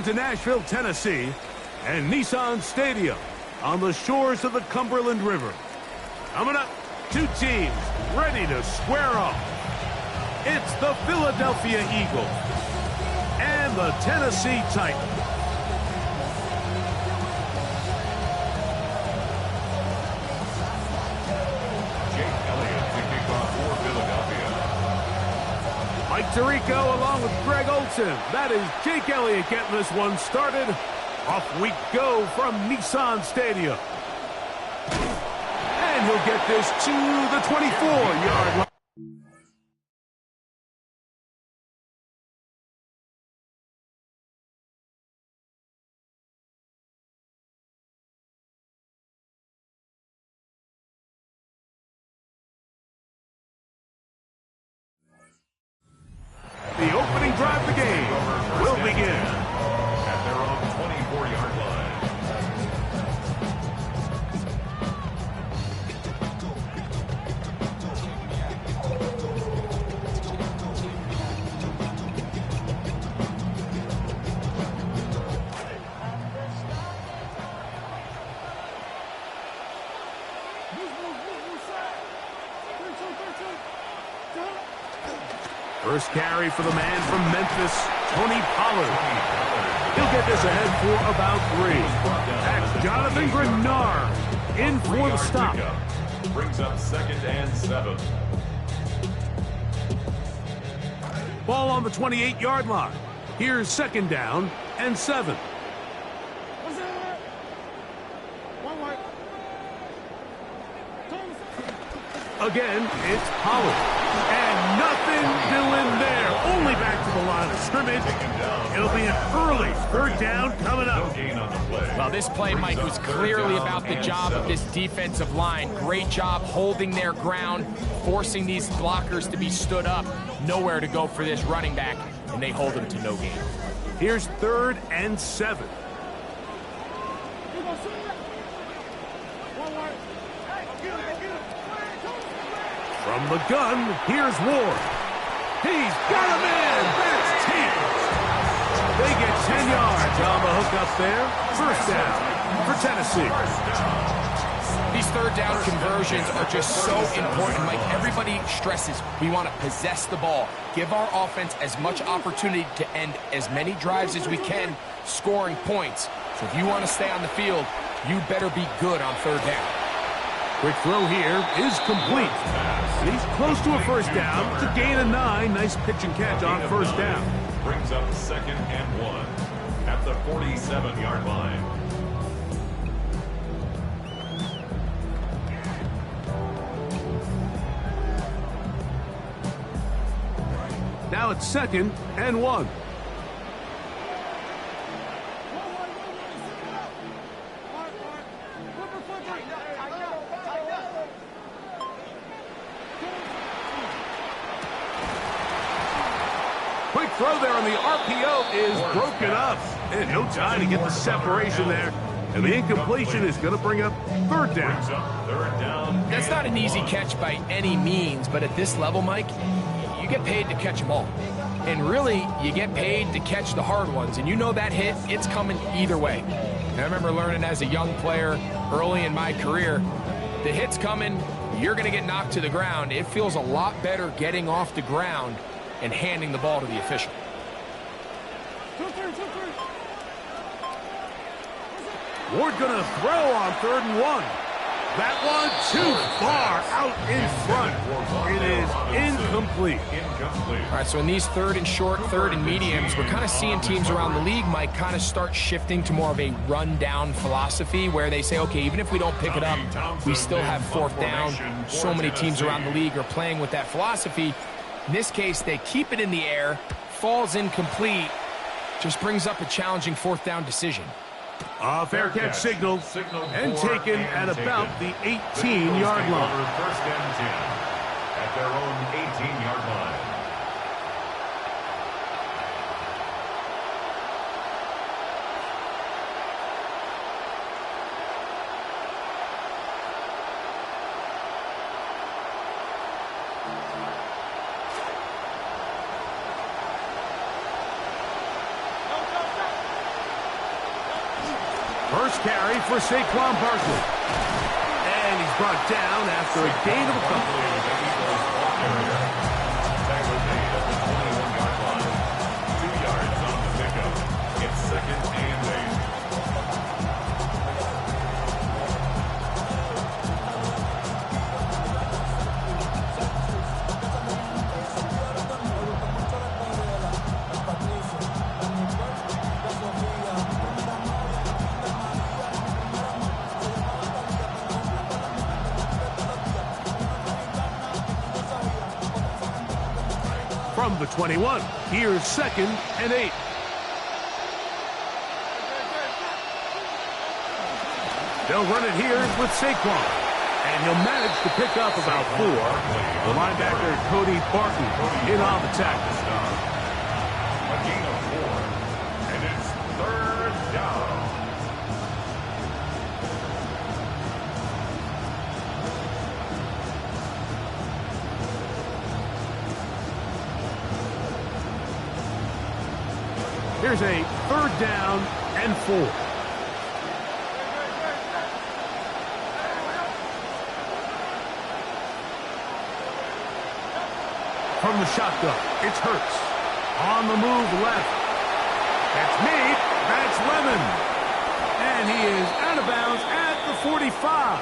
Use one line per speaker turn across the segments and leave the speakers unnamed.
to Nashville, Tennessee, and Nissan Stadium on the shores of the Cumberland River. Coming up, two teams ready to square off. It's the Philadelphia Eagles and the Tennessee Titans. Mike Tirico along with Greg Olson. That is Jake Elliott getting this one started. Off we go from Nissan Stadium. And he'll get this to the 24-yard line. The opening drive of the game will begin.
At their own 24-yard line.
First carry for the man from Memphis, Tony Pollard. He'll get this ahead for about 3. That's Jonathan Grenard in for the stop.
Brings up 2nd and 7.
Ball on the 28-yard line. Here's 2nd down and 7. Again, it's Pollard. And nothing doing there. Only back to the line of scrimmage. It'll be an early 3rd down coming up.
Well, this play, Mike, was clearly about the job of this defensive line. Great job holding their ground, forcing these blockers to be stood up. Nowhere to go for this running back, and they hold him to no gain.
Here's 3rd and 7. From the gun, here's Ward. He's got him in. That's Teams. They get 10 yards on the hook up there. 1st down for Tennessee.
These 3rd down conversions are just so important, Mike. Everybody stresses we want to possess the ball, give our offense as much opportunity to end as many drives as we can, scoring points. So if you want to stay on the field, you better be good on 3rd down.
Quick throw here is complete. And he's close to a 1st down. It's a gain of 9. Nice pitch and catch on 1st down.
Brings up 2nd and 1 at the 47-yard line.
Now it's 2nd and 1. Quick throw there on the RPO is broken up. And no time to get the separation there. And the incompletion is going to bring up 3rd down.
That's not an easy catch by any means, but at this level, Mike, you get paid to catch them all. And really, you get paid to catch the hard ones. And you know that hit, it's coming either way. And I remember learning as a young player early in my career, the hit's coming, you're going to get knocked to the ground. It feels a lot better getting off the ground and handing the ball to the official.
Ward going to throw on 3rd and 1. That one too far out in front. It is incomplete.
All right, so in these 3rd and short, 3rd and mediums, we're kind of seeing teams around the league, Mike, kind of start shifting to more of a run-down philosophy where they say, okay, even if we don't pick it up, we still have 4th down. So many teams around the league are playing with that philosophy. In this case, they keep it in the air, falls incomplete, just brings up a challenging 4th down decision.
A fair catch signaled and taken at about the 18-yard line.
1st and 10 at their own 18-yard line.
First carry for Saquon Barkley. And he's brought down after a gain of a couple.
Tackle made at the 21-yard line. 2 yards on the pickup. It's 2nd and 8.
From the 21, here's 2nd and 8. They'll run it here with Saquon. And he'll manage to pick up about 4. The linebacker, Cody Barton, in on the tackle.
A gain of 4. And it's 3rd down.
Here's a 3rd down and 4. From the shotgun, it's Hurts. On the move left. That's Meade. That's Lemon. And he is out of bounds at the 45.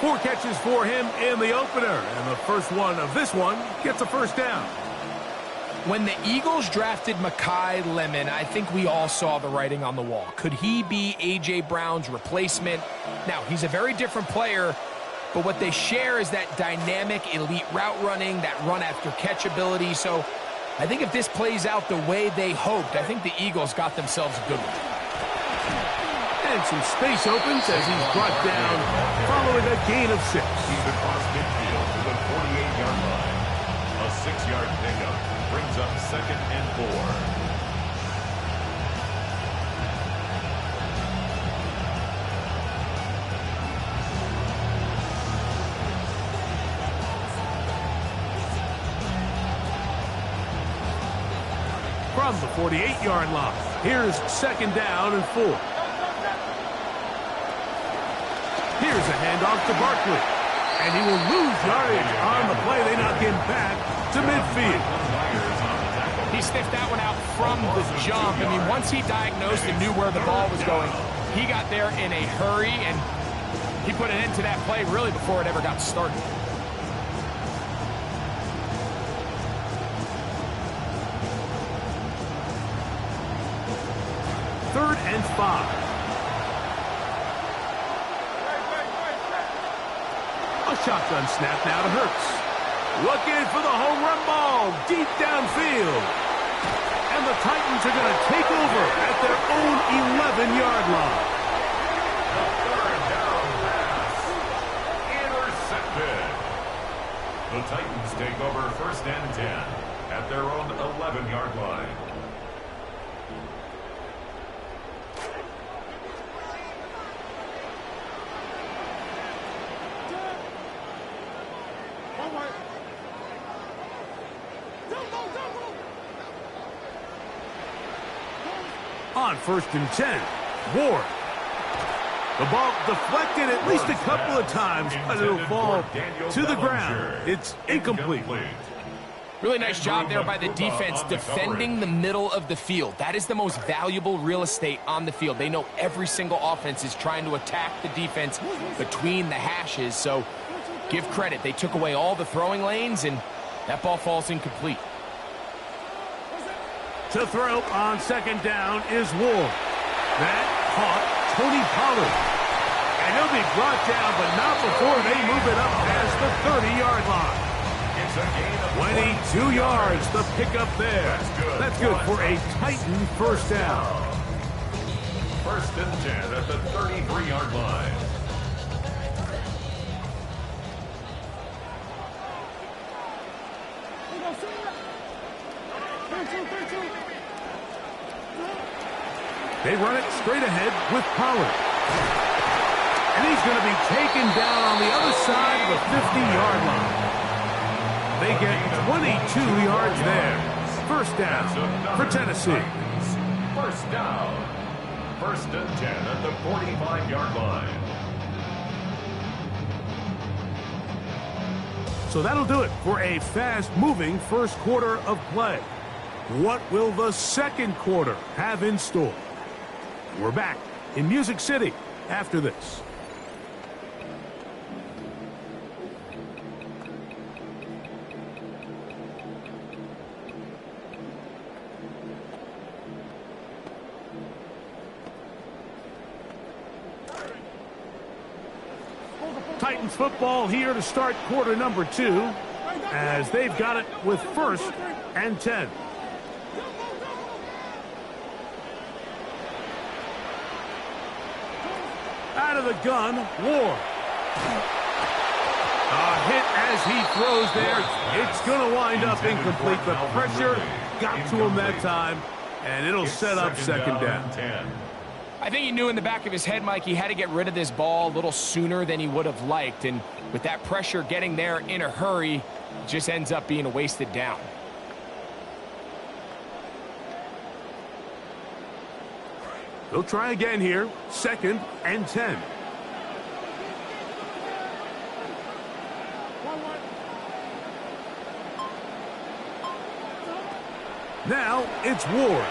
4 catches for him in the opener. And the first one of this one gets a first down.
When the Eagles drafted Mekhi Lemon, I think we all saw the writing on the wall. Could he be A.J. Brown's replacement? Now, he's a very different player, but what they share is that dynamic elite route running, that run-after-catch ability. So I think if this plays out the way they hoped, I think the Eagles got themselves a good one.
And some space opens as he's brought down following a gain of 6.
He's across midfield to the 48-yard line. A 6-yard pickup brings up 2nd and 4.
From the 48-yard line, here's 2nd down and 4. Here's a handoff to Barkley. And he will lose yardage on the play. They knock him back to midfield.
He sniffed that one out from the jump. I mean, once he diagnosed and knew where the ball was going, he got there in a hurry, and he put an end to that play really before it ever got started.
Third and 5. A shotgun snap now to Hurts. Looking for the home run ball deep downfield. And the Titans are going to take over at their own 11-yard line.
The 3rd down pass. Intercepted. The Titans take over 1st and 10 at their own 11-yard line.
On 1st and 10, Ward. The ball deflected at least a couple of times, but it'll fall to the ground. It's incomplete.
Really nice job there by the defense defending the middle of the field. That is the most valuable real estate on the field. They know every single offense is trying to attack the defense between the hashes, so give credit. They took away all the throwing lanes, and that ball falls incomplete.
To throw on 2nd down is Ward. That caught Tony Pollard. And he'll be brought down, but not before they move it up past the 30-yard line.
It's a gain of
22 yards, the pickup there. That's good for a Titan first down.
1st and 10 at the 33-yard line.
They run it straight ahead with Pollard. And he's going to be taken down on the other side of the 50-yard line. They get 22 yards there. First down for Tennessee.
1st down. first and 10 at the 45-yard line.
So that'll do it for a fast-moving first quarter of play. What will the second quarter have in store? We're back in Music City after this. Titans football here to start quarter number 2 as they've got it with first and 10. Out of the gun, Ward. A hit as he throws there. It's going to wind up incomplete. The pressure got to him that time, and it'll set up second down.
I think he knew in the back of his head, Mike, he had to get rid of this ball a little sooner than he would have liked. And with that pressure getting there in a hurry, it just ends up being a wasted down.
They'll try again here. Second and 10. Now it's Ward.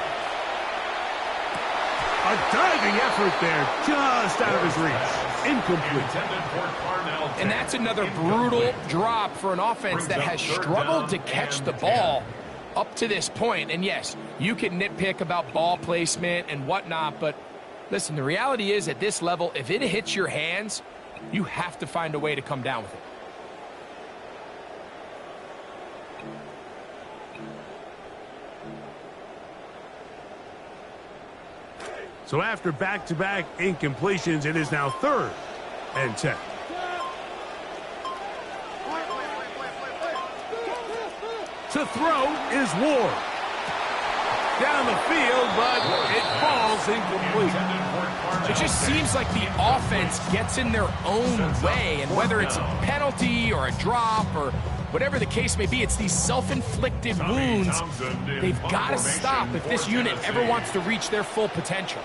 A diving effort there, just out of his reach. Incomplete.
And that's another brutal drop for an offense that has struggled to catch the ball up to this point. And yes, you can nitpick about ball placement and whatnot, but listen, the reality is at this level, if it hits your hands, you have to find a way to come down with it.
So after back-to-back incompletions, it is now third and 10. To throw is Ward. Down the field, but it falls incomplete.
It just seems like the offense gets in their own way, and whether it's a penalty or a drop or whatever the case may be, it's these self-inflicted wounds. They've got to stop if this unit ever wants to reach their full potential.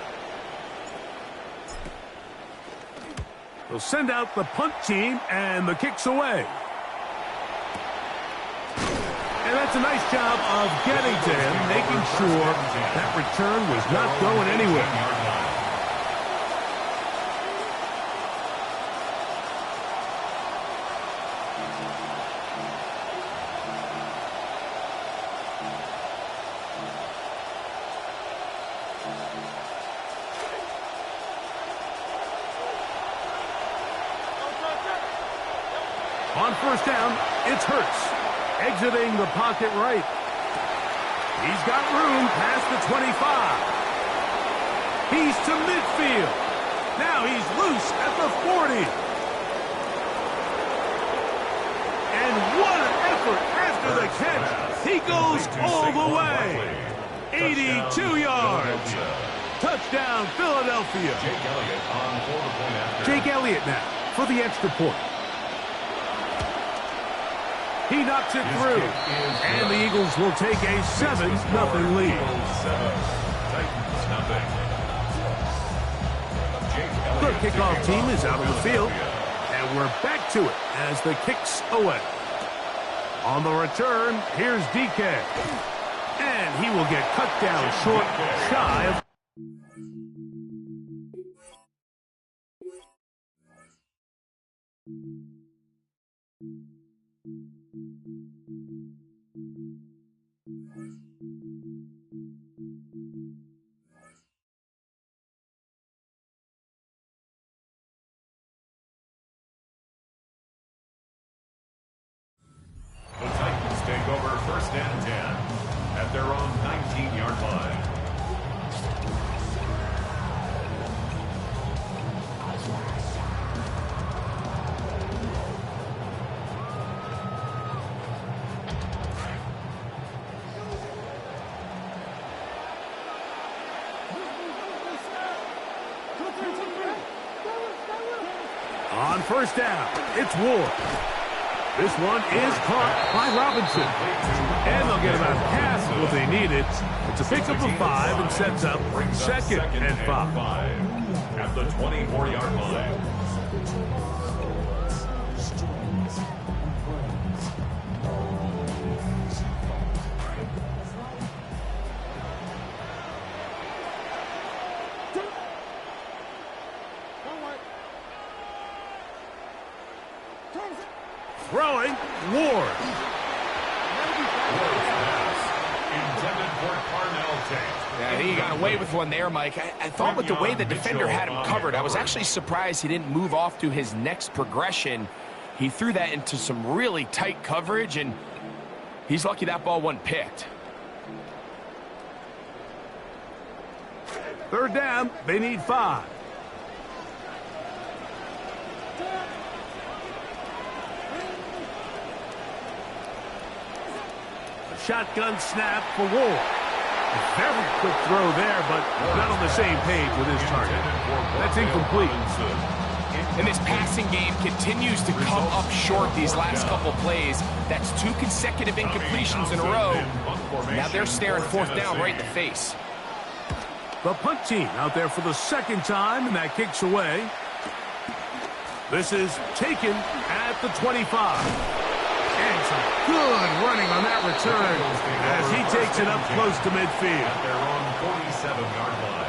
They'll send out the punt team, and the kick's away. And that's a nice job of getting to him, making sure that return was not going anywhere. On first down, it's Hurts, exiting the pocket right. He's got room past the 25. He's to midfield. Now he's loose at the 40. And what an effort after the catch. He goes all the way. 82 yards. Touchdown, Philadelphia. Jake Elliott now for the extra point. He knocks it through, and the Eagles will take a 7-0 lead. The kickoff team is out on the field, and we're back to it as the kick's away. On the return, here's DK, and he will get cut down short, shy of...
The Titans take over first and 10 at their own 19-yard line.
On first down, it's Ward. This one is caught by Robinson. And they'll get about half of what they needed. It's a pickup of 5 and sets up second and 5.
At the 24-yard line.
Throwing, Ward.
Yeah, he got away with one there, Mike. I thought with the way the defender had him covered, I was actually surprised he didn't move off to his next progression. He threw that into some really tight coverage, and he's lucky that ball wasn't picked.
Third down, they need 5. Shotgun snap for Ward. A very quick throw there, but not on the same page with his target. That's incomplete.
And this passing game continues to come up short these last couple plays. That's 2 consecutive incompletions in a row. Now they're staring fourth down right in the face.
The punt team out there for the second time, and that kicks away. This is taken at the 25. And some good running on that return as he takes it up close to midfield.
At their own 47-yard line.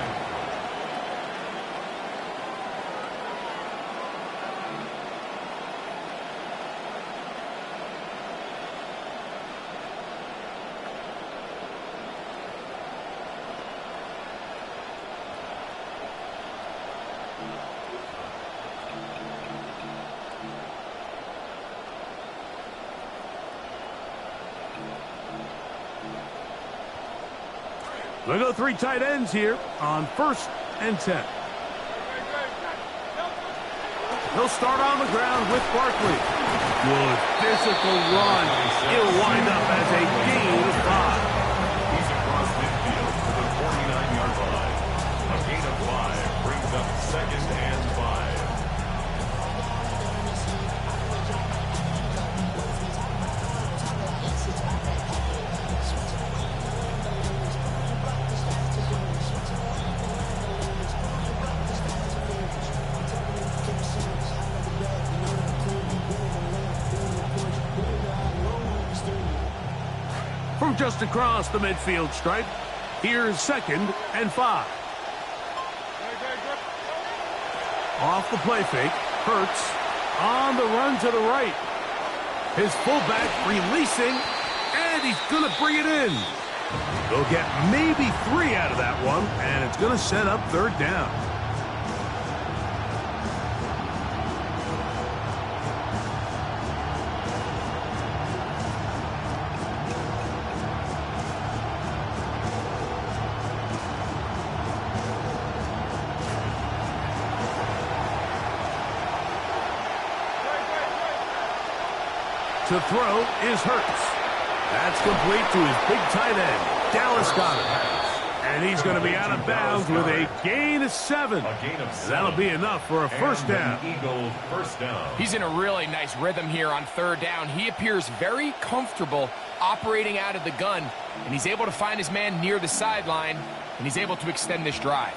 We'll go 3 tight ends here on 1st and 10. He'll start on the ground with Barkley. Good physical run. It'll wind up as a gain of 5.
He's across midfield to the 49-yard line. A gain of 5 brings up 2nd and 5.
From just across the midfield stripe, here's 2nd and 5. Off the play fake, Hurts on the run to the right. His fullback releasing, and he's going to bring it in. They'll get maybe 3 out of that one, and it's going to set up 3rd down. To throw is Hurts. That's complete to his big tight end, Dallas Goedert. And he's going to be out of bounds with a gain of 7. That'll be enough for a 1st down.
Eagles 1st down.
He's in a really nice rhythm here on 3rd down. He appears very comfortable operating out of the gun, and he's able to find his man near the sideline, and he's able to extend this drive.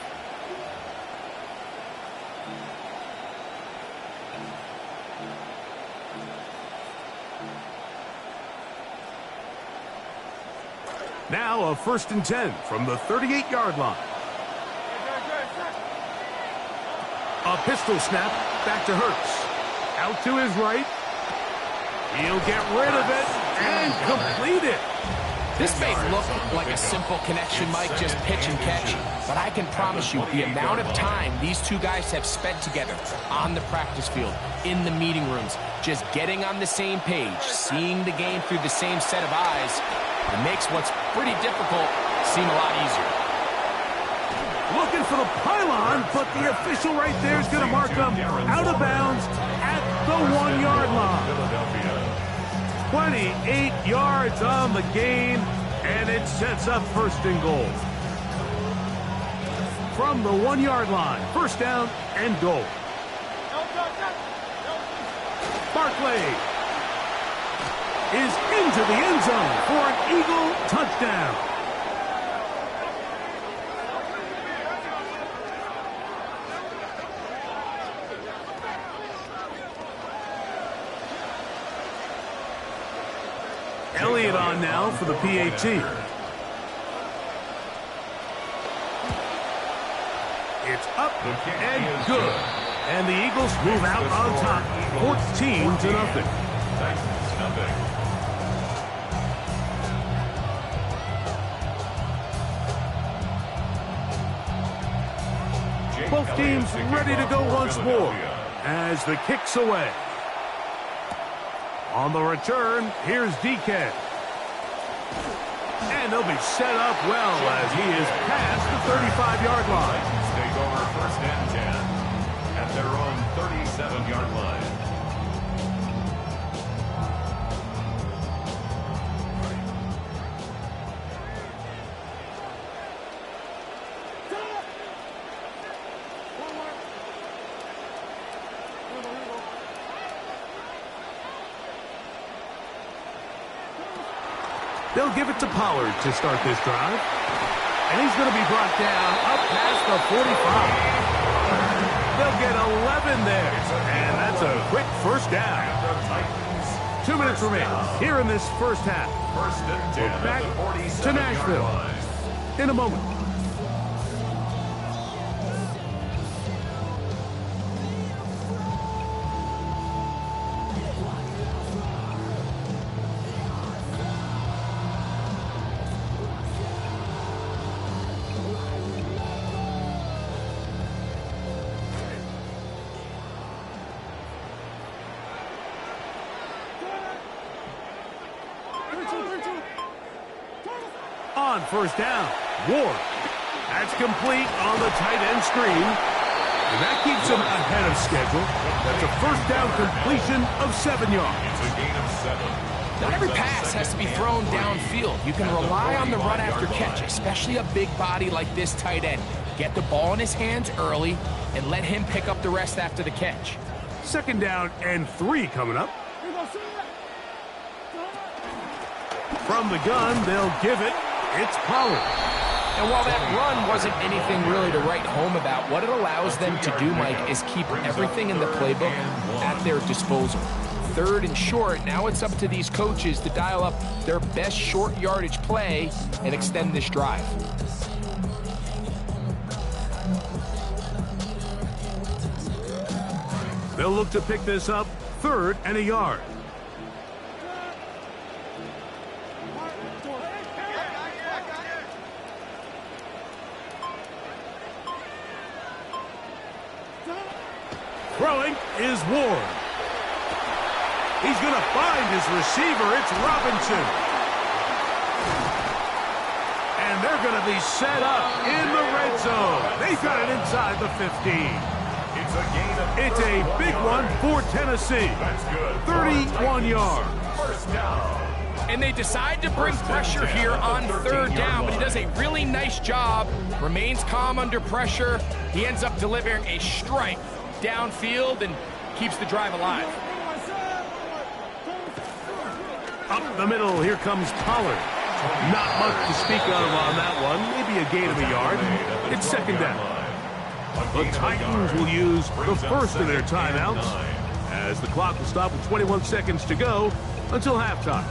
Now a 1st and 10 from the 38-yard line. A pistol snap back to Hurts. Out to his right. He'll get rid of it and complete it.
This may look like a simple connection, Mike, just pitch and catch, but I can promise you the amount of time these 2 guys have spent together on the practice field, in the meeting rooms, just getting on the same page, seeing the game through the same set of eyes, it makes what's pretty difficult seem a lot easier.
Looking for the pylon, but the official right there is going to mark him out of bounds at the 1-yard line. 28 yards on the gain, and it sets up 1st and goal. From the 1-yard line, 1st down and goal. Barkley is into the end zone for an Eagle touchdown. Elliott on now for the PAT. It's up and good. And the Eagles move out on top, 14-0.
Titans, nothing.
Both teams ready to go once more as the kick's away. On the return, here's DK. And they'll be set up well as he is past the 35-yard line.
Take over 1st and 10 at their own 37-yard line.
They'll give it to Pollard to start this drive. And he's going to be brought down up past the 45. They'll get 11 there. And that's a quick first down. 2 minutes remain here in this first half.
1st and 10
We're back
at the
to
47-yard
Nashville
line.
in a moment. On first down, Ward. That's complete on the tight end screen. And that keeps him ahead of schedule. That's a first down completion of 7 yards.
It's a gain of 7.
Not every pass has to be thrown downfield. You can rely on the run after catch, especially a big body like this tight end. Get the ball in his hands early and let him pick up the rest after the catch.
2nd down and 3 coming up. From the gun, they'll give it. It's Pollard.
And while that run wasn't anything really to write home about, what it allows them to do, Mike, is keep everything in the playbook at their disposal. 3rd and short, now it's up to these coaches to dial up their best short yardage play and extend this drive.
They'll look to pick this up 3rd and a yard. Throwing is Ward. He's going to find his receiver. It's Robinson. And they're going to be set up in the red zone. They've got it inside the 15.
It's a gain of
It's a big one for Tennessee.
That's good.
31 yards.
1st down.
And they decide to bring pressure here on 3rd down, but he does a really nice job. Remains calm under pressure. He ends up delivering a strike downfield and keeps the drive alive.
Up the middle, here comes Pollard. Not much to speak of on that one. Maybe a gain of a yard. It's 2nd down. The Titans will use the first of their timeouts as the clock will stop with 21 seconds to go until halftime.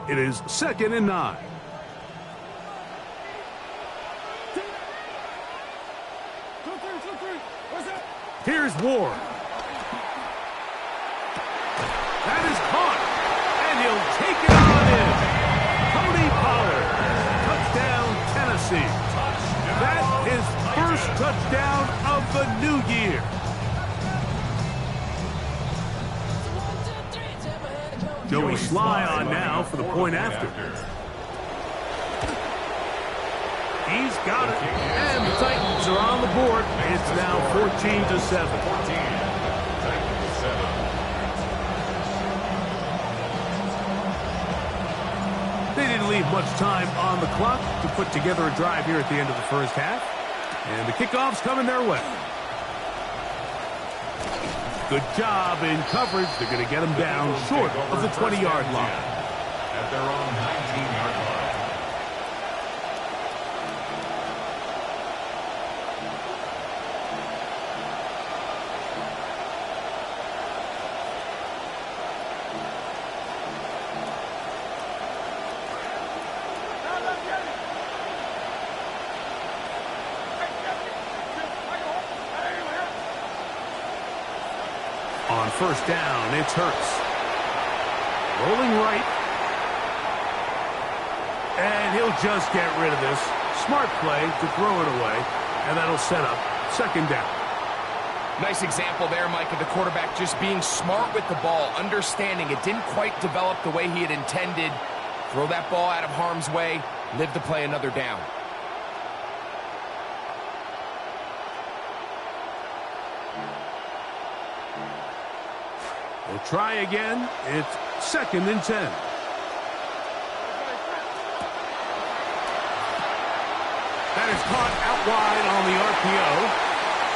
It is 2nd and 9. Here's Ward. That is caught. And he'll take it on in. Cody Pollard. Touchdown, Tennessee. That is first touchdown of the new year. Joey Sly on now for the point after. He's got it. And the Titans are on the board. It's now 14-7. They didn't leave much time on the clock to put together a drive here at the end of the first half. And the kickoff's coming their way. Good job in coverage. They're going to get him down short of the 20-yard line.
At their own 19-yard line.
On first down, it's Hurts. Rolling right. And he'll just get rid of this. Smart play to throw it away. And that'll set up second down.
Nice example there, Mike, of the quarterback just being smart with the ball, understanding it didn't quite develop the way he had intended. Throw that ball out of harm's way, live to play another down.
We'll try again. It's second and 10. That is caught out wide on the RPO.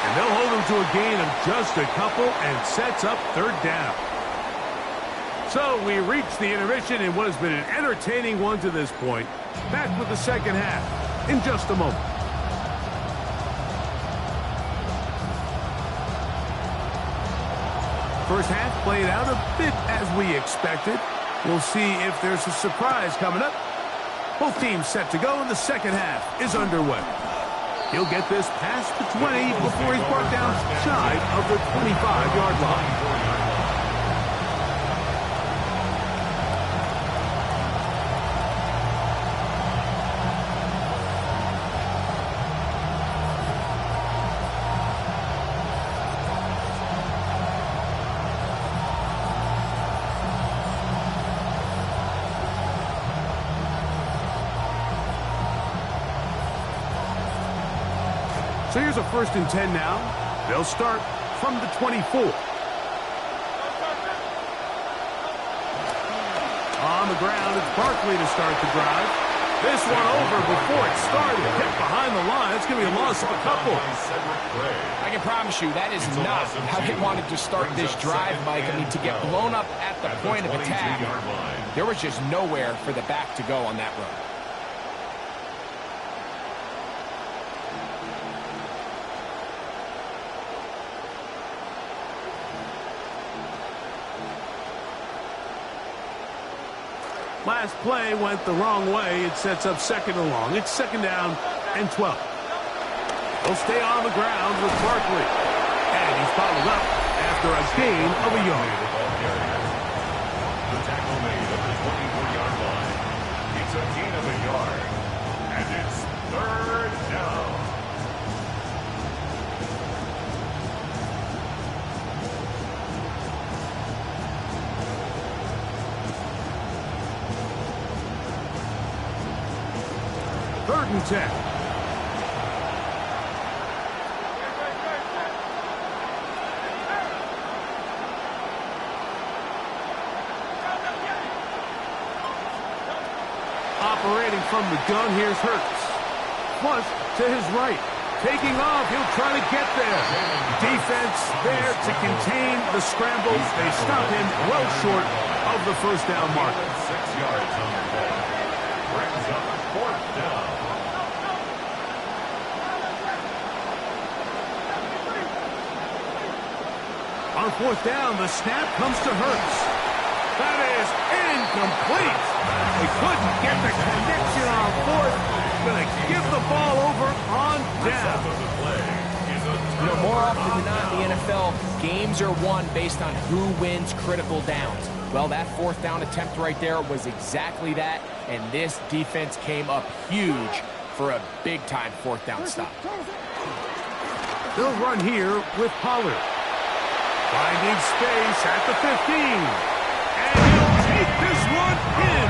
And they'll hold him to a gain of just a couple and sets up third down. So we reach the intermission in what has been an entertaining one to this point. Back with the second half in just a moment. First half played out a bit as we expected. We'll see if there's a surprise coming up. Both teams set to go, and the second half is underway. He'll get this past the 20 before he's brought down shy of the 25-yard line. So here's a first and 10 now. They'll start from the 24. On the ground, it's Barkley to start the drive. This one over before it started. Hit behind the line. It's going to be a loss of a couple.
I can promise you that is not how they wanted to start this drive, Mike. I mean, to get blown up at the point of attack, there was just nowhere for the back to go on that run.
Last play went the wrong way. It sets up second and long. It's second down and 12. They'll stay on the ground with Barkley. And he's followed up after a gain of a yard.
The tackle made at the 24-yard line. It's a gain of a yard. And it's third down.
Third and 10. Operating from the gun, here's Hurts. Flush to his right. Taking off, he'll try to get there. Defense there to contain the scramble. They stop him well short of the first down mark.
6 yards on the play. Brings up fourth down.
On fourth down, the snap comes to Hurts. That is incomplete. They couldn't get the connection on fourth. Going to give the ball over on down.
You know, more often than not in the NFL, games are won based on who wins critical downs. Well, that fourth down attempt right there was exactly that, and this defense came up huge for a big-time fourth down stop.
They'll run here with Pollard. Finding space at the 15. And he'll take this one in.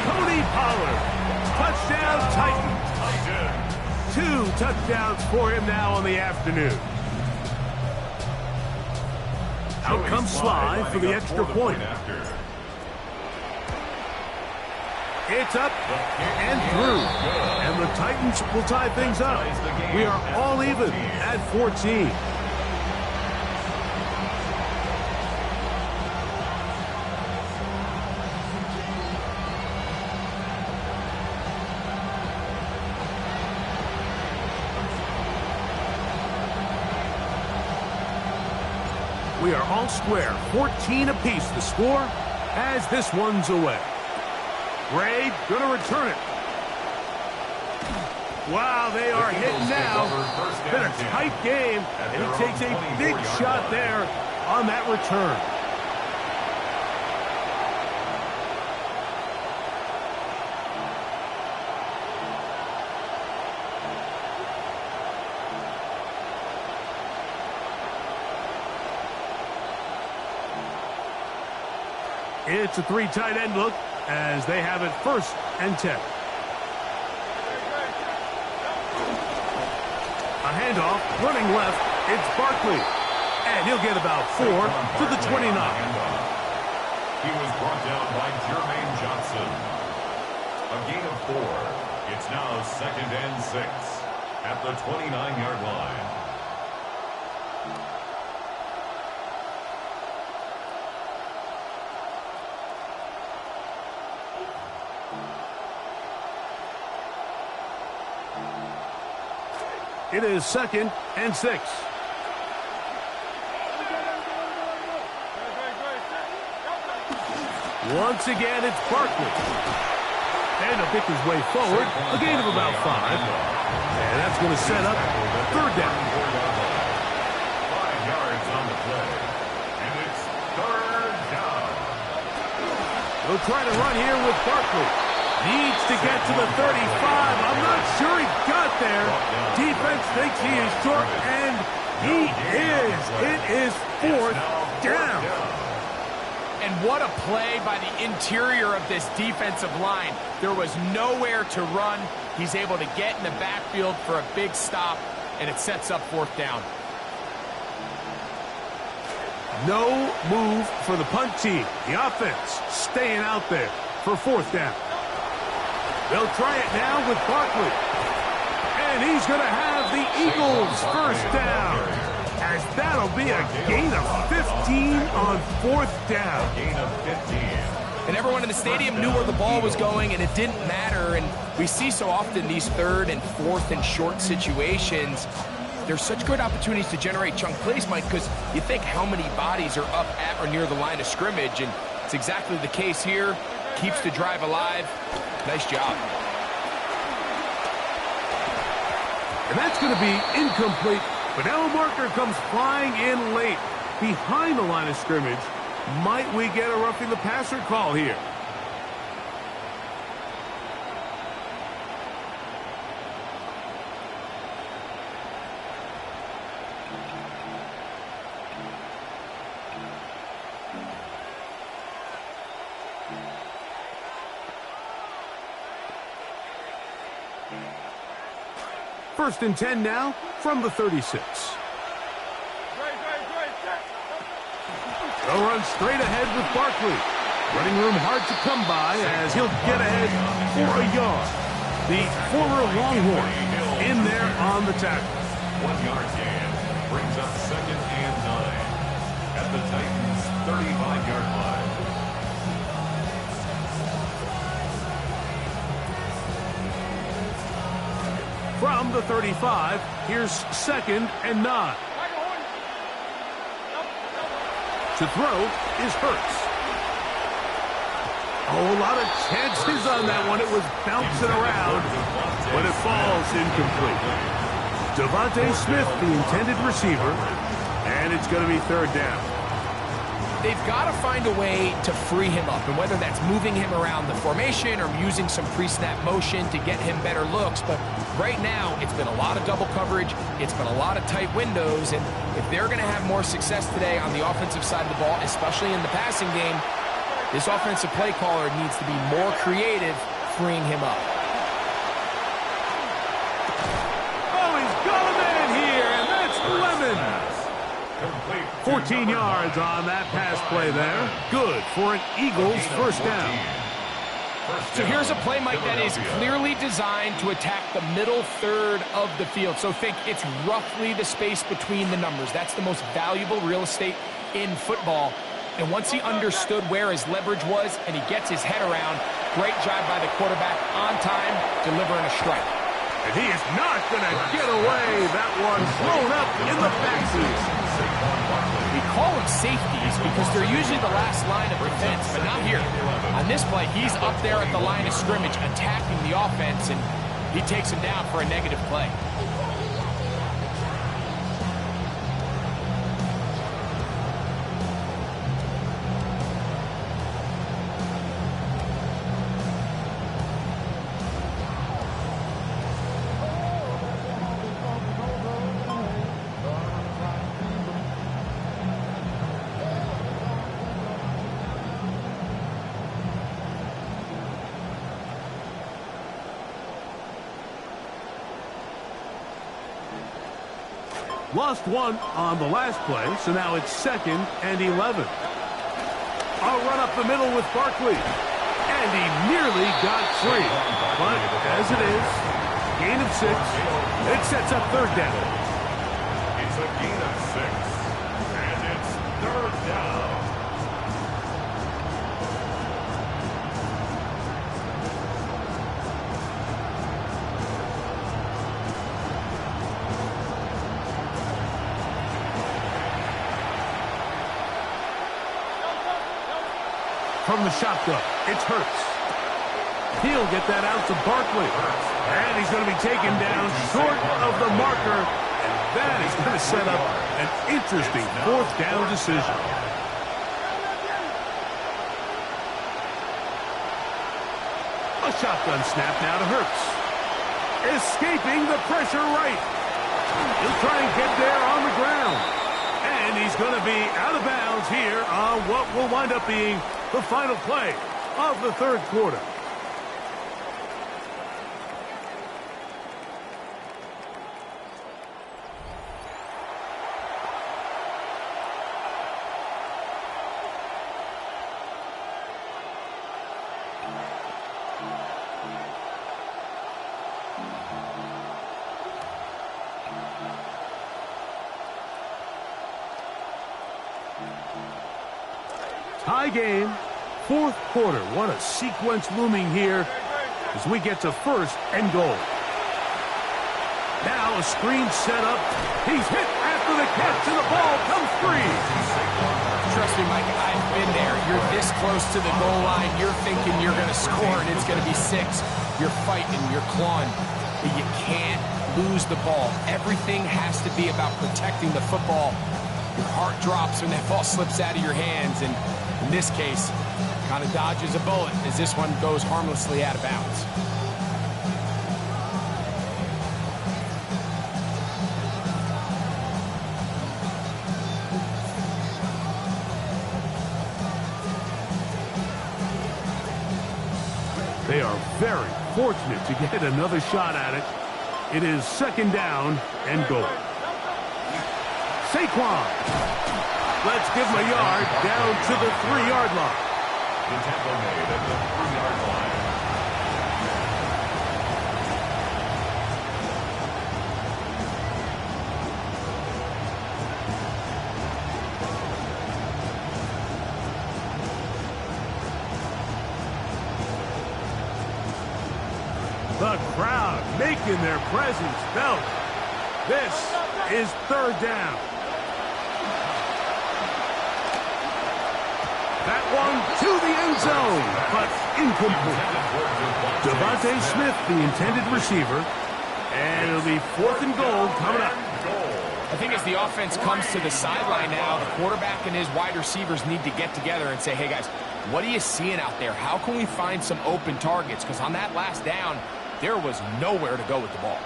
Tony Pollard. Touchdown Titans. 2 touchdowns for him now on the afternoon. Out comes Sly for the extra point. It's up and through. And the Titans will tie things up. We are all even at 14. We are all square. 14 apiece the score as this one's away. Gray going to return it. Wow, they are hitting now. Been a tight game, and he takes a big shot there on that return. It's a three tight end look as they have it 1st and 10. A handoff, running left, it's Barkley. And he'll get about 4 to the 29.
He was brought down by Jermaine Johnson. A gain of 4. It's now 2nd and 6 at the 29-yard line.
It is 2nd and 6. Once again, it's Barkley. And he'll pick his way forward, a gain of about 5. And that's going to set up 3rd down.
5 yards on the play. And it's 3rd down.
He'll try to run here with Barkley. Needs to get to the 35. I'm not sure he got there. Defense thinks he is short, and he is. It is 4th down.
And what a play by the interior of this defensive line. There was nowhere to run. He's able to get in the backfield for a big stop, and it sets up 4th down.
No move for the punt team. The offense staying out there for 4th down. They'll try it now with Barkley. And he's going to have the Eagles 1st down. As that'll be a gain of 15 on 4th down.
Gain of 15.
And everyone in the stadium knew where the ball was going, and it didn't matter. And we see so often these 3rd and 4th and short situations. There's such good opportunities to generate chunk plays, Mike, because you think how many bodies are up at or near the line of scrimmage, and it's exactly the case here. Keeps the drive alive. Nice job.
And that's going to be incomplete. But now a marker comes flying in late behind the line of scrimmage. Might we get a roughing the passer call here? First and 10 now from the 36. They'll run straight ahead with Barkley. Running room hard to come by as he'll get ahead for a yard. The former Longhorn in there on the tackle.
1 yard gain brings up 2nd and 9 at the Titans' 35-yard line.
From the 35, here's 2nd and 9. To throw is Hurts. Oh, a lot of chances on that one. It was bouncing around, but it falls incomplete. Devontae Smith, the intended receiver, and it's going to be 3rd down.
They've got to find a way to free him up, and whether that's moving him around the formation or using some pre-snap motion to get him better looks. But right now, it's been a lot of double coverage. It's been a lot of tight windows, and if they're going to have more success today on the offensive side of the ball, especially in the passing game, this offensive play caller needs to be more creative freeing him up.
Oh, he's got a man here, and that's Lemon. 14 yards on that pass play there. Good for an Eagles 1st down.
So here's a play, Mike, that is clearly designed to attack the middle third of the field. So think it's roughly the space between the numbers. That's the most valuable real estate in football. And once he understood where his leverage was and he gets his head around, great job by the quarterback on time, delivering a strike.
And he is not going to get away. That one thrown up in the backfield.
We call them safeties because they're usually the last line of defense, but not here. On this play, he's up there at the line of scrimmage attacking the offense, and he takes him down for a negative play.
Lost one on the last play, so now it's 2nd and 11. I'll run up the middle with Barkley. And he nearly got free. But as it is, gain of 6, it sets up 3rd down.
It's a gain of 6, and it's 3rd down.
From the shotgun, it's Hurts. He'll get that out to Barkley. And he's going to be taken down short of the marker. And that is going to set up an interesting 4th down decision. A shotgun snap now to Hurts. Escaping the pressure right. He'll try and get there on the ground. And he's going to be out of bounds here on what will wind up being the final play of the 3rd quarter. Tie game, 4th quarter. What a sequence looming here as we get to 1st and goal. Now a screen set up. He's hit after the catch and the ball comes free.
Trust me, Mike, I've been there. You're this close to the goal line. You're thinking you're going to score and it's going to be 6. You're fighting, you're clawing, but you can't lose the ball. Everything has to be about protecting the football. Your heart drops when that ball slips out of your hands, and in this case, kind of dodges a bullet as this one goes harmlessly out of bounds.
They are very fortunate to get another shot at it. It is 2nd down and goal. Saquon. Let's give him a yard down to the 3-yard line.
The tackle made at the 3-yard line.
The crowd making their presence felt. This is 3rd down. That one to the end zone, but incomplete. Devontae Smith, the intended receiver, and it'll be 4th and goal coming up.
I think as the offense comes to the sideline now, the quarterback and his wide receivers need to get together and say, hey guys, what are you seeing out there? How can we find some open targets? Because on that last down, there was nowhere to go with the ball.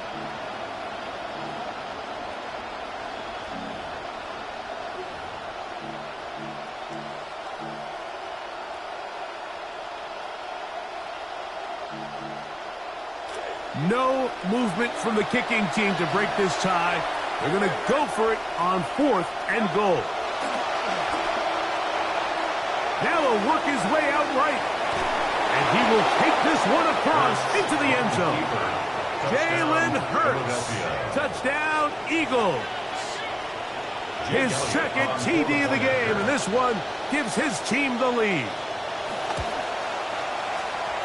No movement from the kicking team to break this tie. They're going to go for it on 4th and goal. Now he'll work his way out right. And he will take this one across into the end zone. Jalen Hurts. Touchdown, Eagles. His second TD of the game, and this one gives his team the lead.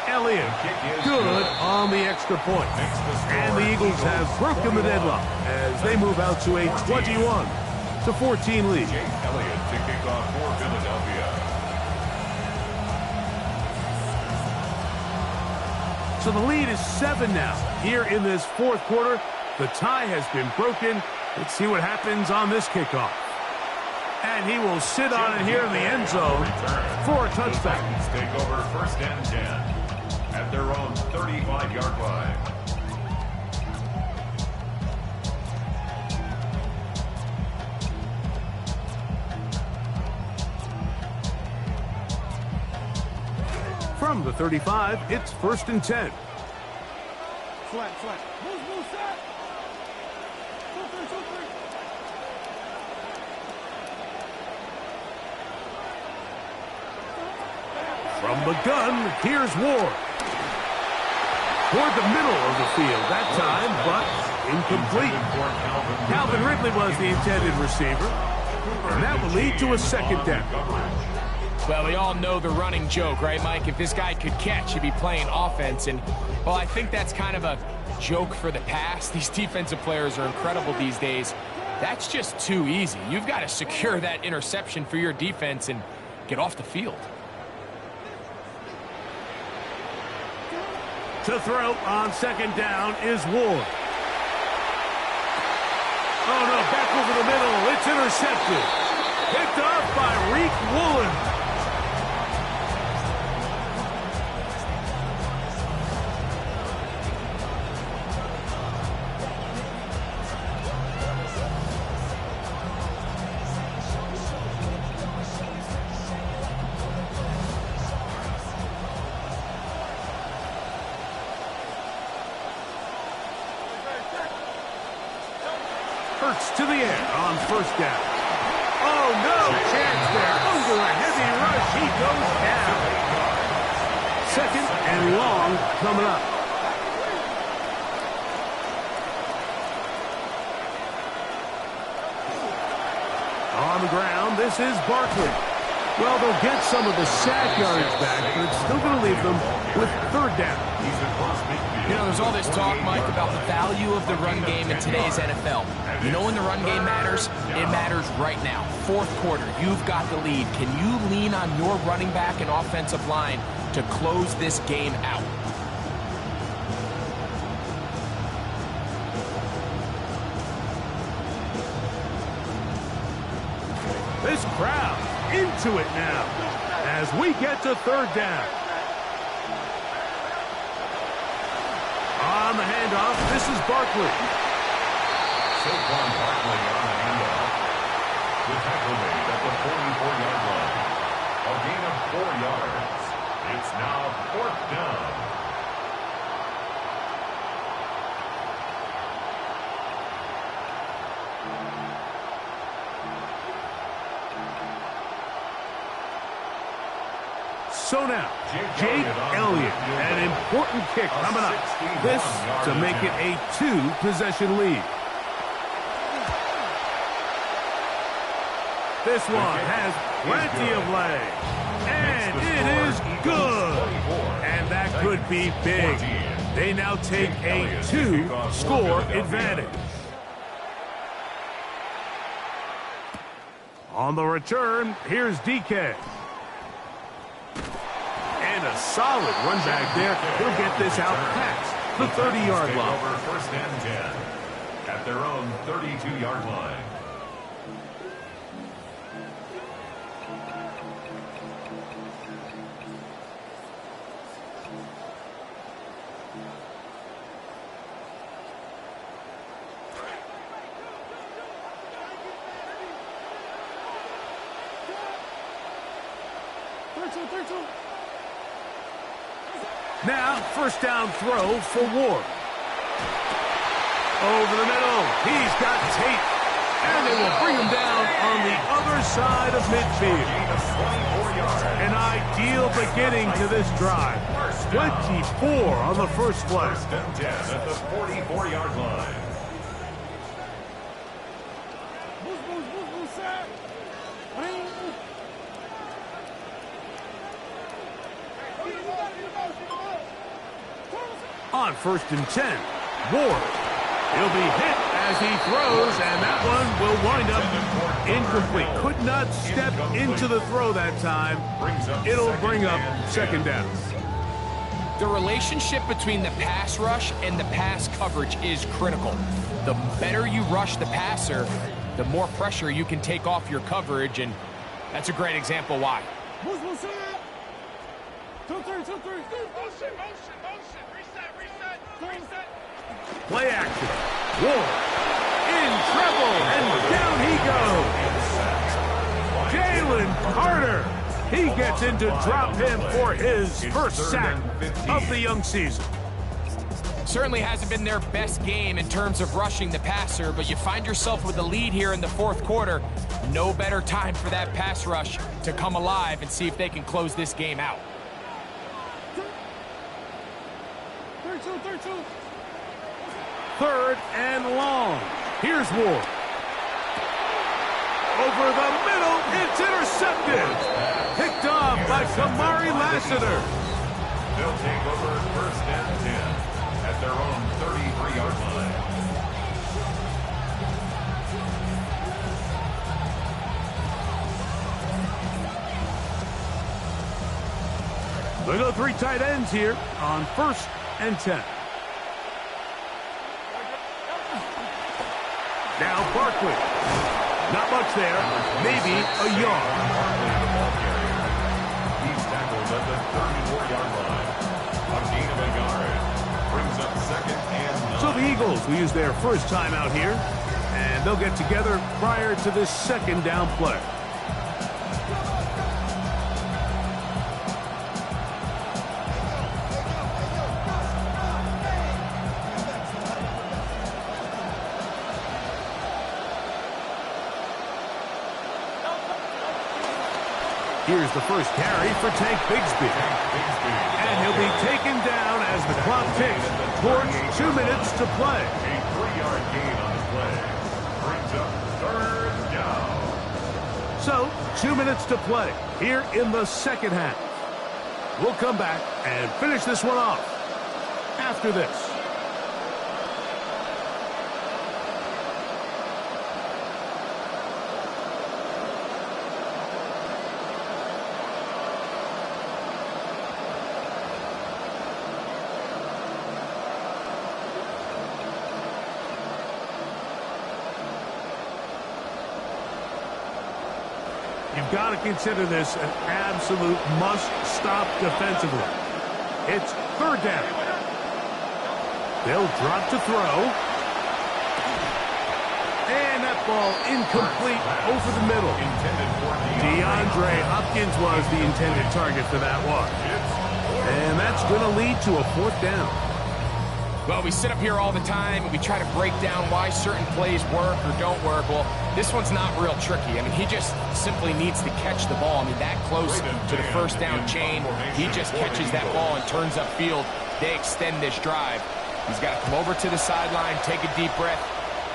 Elliott, good on the extra point. And the Eagles have broken the deadlock as they move out to a 21-14 lead.
Jake Elliott to kick off for Philadelphia.
So the lead is 7 now. Here in this fourth quarter, the tie has been broken. Let's see what happens on this kickoff. And he will sit on it here in the end zone for a touchdown.
Take over first and 10 at their own 35-yard line.
From the 35, it's first and 10.
Flat. Move, set. 2-3.
From the gun, here's Ward. Toward the middle of the field that time, but incomplete. Calvin Ridley was the intended receiver, and that will lead to a second down.
Well, we all know the running joke, right, Mike? If this guy could catch, he'd be playing offense. And, well, I think that's kind of a joke for the past. These defensive players are incredible these days. That's just too easy. You've got to secure that interception for your defense and get off the field.
To throw on second down is Ward. Oh, no, back over the middle. It's intercepted. Picked up by Reek Woolen. Hurts to the air on first down. Oh, no chance there. Under a heavy rush, he goes down. Second and long coming up. On the ground, this is Barkley. Well, they'll get some of the sack yards back, but it's still going to leave them with third down.
You know, there's all this talk, Mike, about the value of the run game in today's NFL. You know when the run game matters? It matters right now. Fourth quarter, you've got the lead. Can you lean on your running back and offensive line to close this game out?
This crowd into it now as we get to third down. On the handoff, this is Barkley.
Saquon Barkley on the handoff. The tackle made at the 44-yard line. A gain of 4 yards. It's now fourth down.
So now, Jake Elliott, an important kick coming up. This to make it a 2-possession lead. This one has plenty of leg. And it is good. And that could be big. They now take a 2-score advantage. On the return, here's DK. And a solid run back there. He'll get this out past the 30-yard line.
Over first and 10 at their own 32-yard line.
Now, first down throw for Ward. Over the middle, he's got Tate. And they will bring him down on the other side of midfield. An ideal beginning to this drive. 24 on the first play.
First and 10 at the 44-yard line.
On first and 10, Ward. He'll be hit as he throws, and that one will wind up incomplete. Could not step into the throw that time. It'll bring up second down.
The relationship between the pass rush and the pass coverage is critical. The better you rush the passer, the more pressure you can take off your coverage, and that's a great example why.
Play action. Ward in trouble, and down he goes. Jalen Carter. He gets in to drop him for his first sack of the young season.
Certainly hasn't been their best game in terms of rushing the passer, but you find yourself with a lead here in the fourth quarter. No better time for that pass rush to come alive and see if they can close this game out.
Third and long. Here's Ward. Over the middle, it's intercepted. Picked off by Kamari Lassiter.
They'll take over first and 10 at their own 33-yard line.
They go three tight ends here on first and 10. Now Barkley. Not much there. Maybe a yard.
He's tackled at the 34-yard line. A gain of a yard. Brings up second and 9.
So the Eagles will use their first time out here, and they'll get together prior to this second down play. Here's the first carry for Tank Bigsby. And he'll be taken down as the clock ticks towards 2 minutes to play.
A 3-yard gain on the play. Brings up third down.
So, 2 minutes to play here in the second half. We'll come back and finish this one off after this. You've got to consider this an absolute must-stop defensively. It's third down. They'll drop to throw. And that ball incomplete over the middle. DeAndre Hopkins was the intended target for that one. And that's going to lead to a fourth down.
Well, we sit up here all the time and we try to break down why certain plays work or don't work. Well, this one's not real tricky. I mean, he just simply needs to catch the ball. I mean, that close to the first down chain, he just catches that ball and turns upfield. They extend this drive. He's got to come over to the sideline, take a deep breath,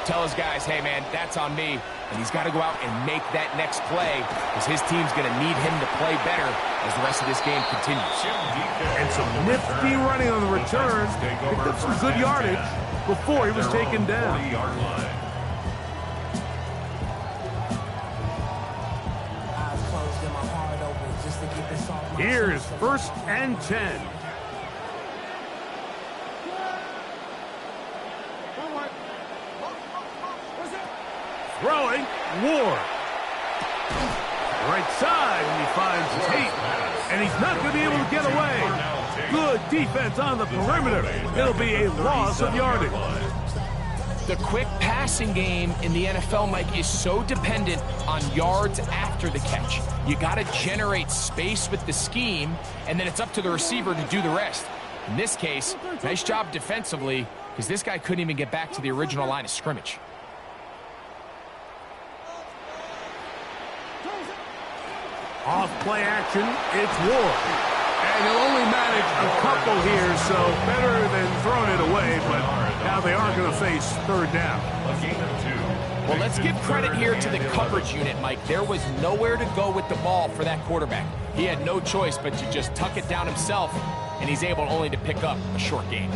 tell his guys, hey, man, that's on me. And he's got to go out and make that next play because his team's going to need him to play better as the rest of this game continues.
And some nifty running on the return. Picked up some good yardage before he was taken down. Here's first and 10. Throwing, Ward. Right side, and he finds Tate. And he's not going to be able to get away. Good defense on the perimeter. It'll be a loss of yardage.
The quick passing game in the NFL, Mike, is so dependent on yards after the catch. You got to generate space with the scheme, and then it's up to the receiver to do the rest. In this case, nice job defensively, because this guy couldn't even get back to the original line of scrimmage.
Off play action, it's Ward. And he'll only manage a couple here, so better than throwing it away, but now they are going to face third down.
A gain of 2.
Well, let's give credit here to the coverage unit, Mike. There was nowhere to go with the ball for that quarterback. He had no choice but to just tuck it down himself, and he's able only to pick up a short gain.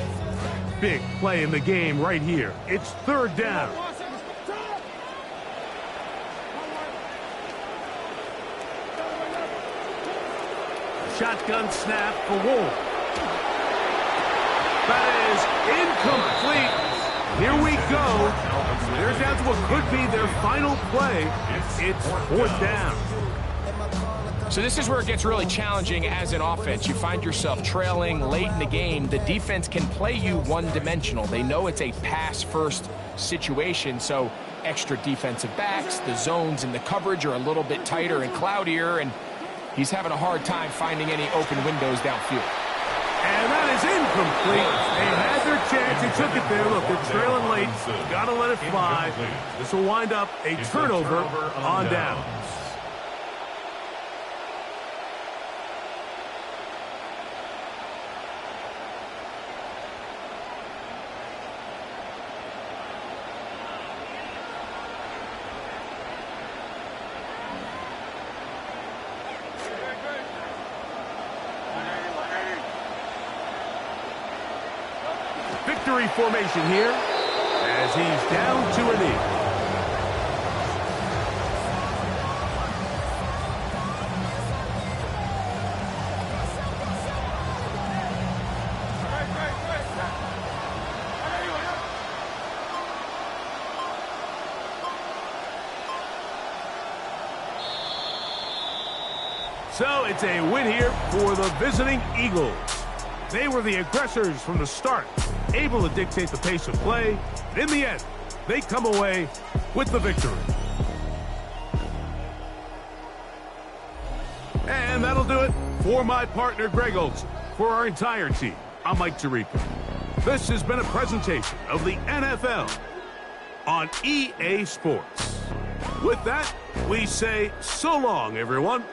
Big play in the game right here. It's third down. Shotgun snap for Ward. That is incomplete. Here we go. They're down to what could be their final play. It's fourth down.
So this is where it gets really challenging as an offense. You find yourself trailing late in the game. The defense can play you one-dimensional. They know it's a pass-first situation, so extra defensive backs, the zones and the coverage are a little bit tighter and cloudier, and he's having a hard time finding any open windows downfield.
And that is incomplete. They had their chance. They took it there. Look, they're trailing late. Got to let it fly. This will wind up a turnover on downs. Victory formation here as he's down to a knee. So it's a win here for the visiting Eagles. They were the aggressors from the start, able to dictate the pace of play. In the end, they come away with the victory. And that'll do it for my partner, Greg Olsen. For our entire team, I'm Mike Tirico. This has been a presentation of the NFL on EA Sports. With that, we say so long, everyone.